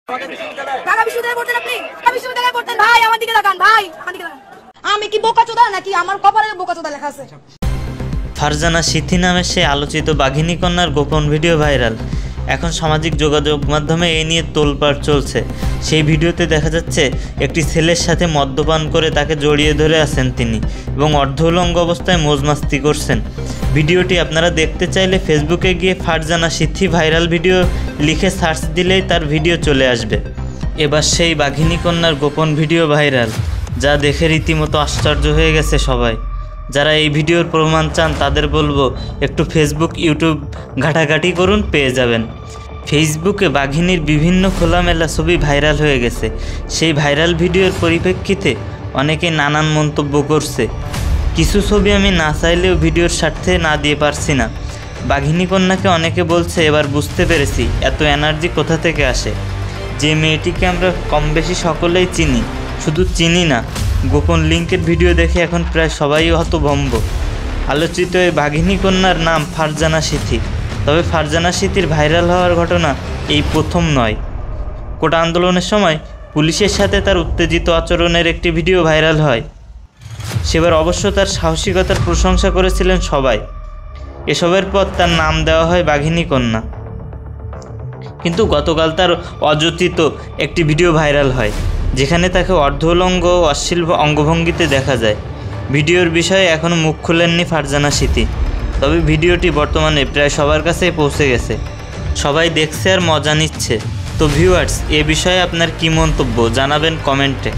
ঢাকা বিশ্ববিদ্যালয়ে পড়তেন আপনি? ঢাকা বিশ্ববিদ্যালয়ে পড়তেন ভাই, আমার দিকে তাকান ভাই, আমার দিকে তাকান। আমি কি বোকাচোদা নাকি আমার কপালে বোকাচোদা লেখা আছে? ফারজানা সিথি নামে সেই আলোচিত বাঘিনী কন্যার গোপন ভিডিও ভাইরাল। এখন সামাজিক যোগাযোগ মাধ্যমে এই নিয়ে তোলপাড় চলছে। সেই ভিডিওতে দেখা যাচ্ছে একটি ছেলের সাথে মদ্যপান করে তাকে জড়িয়ে ধরে আছেন তিনি এবং অর্ধউলঙ্গ অবস্থায় মৌজমাস্তি করছেন। ভিডিওটি আপনারা দেখতে চাইলে ফেসবুকে গিয়ে ফারজানা সিথি ভাইরাল ভিডিও লিখে সার্চ দিলেই তার ভিডিও চলে আসবে। এবার সেই বাঘিনী কন্যার গোপন ভিডিও ভাইরাল, যা দেখে রীতিমতো আশ্চর্য হয়ে গেছে সবাই। যারা এই ভিডিওর প্রমাণ চান তাদের বলবো একটু ফেসবুক ইউটিউব ঘাটাঘাটি করুন, পেয়ে যাবেন। ফেসবুকে বাঘিনীর বিভিন্ন খোলামেলা ছবি ভাইরাল হয়ে গেছে। সেই ভাইরাল ভিডিওর পরিপ্রেক্ষিতে অনেকে নানান মন্তব্য করছে। কিছু ছবি আমি না চাইলেও ভিডিওর স্বার্থে না দিয়ে পারছি না। বাঘিনী কন্যাকে অনেকে বলছে এবার বুঝতে পেরেছি এত এনার্জি কোথা থেকে আসে। যে মেয়েটিকে আমরা কম বেশি সকলেই চিনি, শুধু চিনি না, গোপন লিঙ্কের ভিডিও দেখে এখন প্রায় সবাই হতভম্ব। আলোচিত এই বাঘিনী কন্যার নাম ফারজানা সিথি। তবে ফারজানা সিথির ভাইরাল হওয়ার ঘটনা এই প্রথম নয়। কোটা আন্দোলনের সময় পুলিশের সাথে তার উত্তেজিত আচরণের একটি ভিডিও ভাইরাল হয়। সেবার অবশ্য তার সাহসিকতার প্রশংসা করেছিলেন সবাই। এসবের পর তার নাম দেওয়া হয় বাঘিনী কন্যা। কিন্তু গতকাল তার অযথিত একটি ভিডিও ভাইরাল হয়, যেখানে তাকে অর্ধউলঙ্গ ও অশ্লীল অঙ্গভঙ্গিতে দেখা যায়। ভিডিওর বিষয়ে এখনও মুখ খুলেননি ফারজানা সিথি। তবে ভিডিওটি বর্তমানে প্রায় সবার কাছেই পৌঁছে গেছে, সবাই দেখছে আর মজা নিচ্ছে। তো ভিউয়ার্স, এ বিষয়ে আপনার কী মন্তব্য জানাবেন কমেন্টে।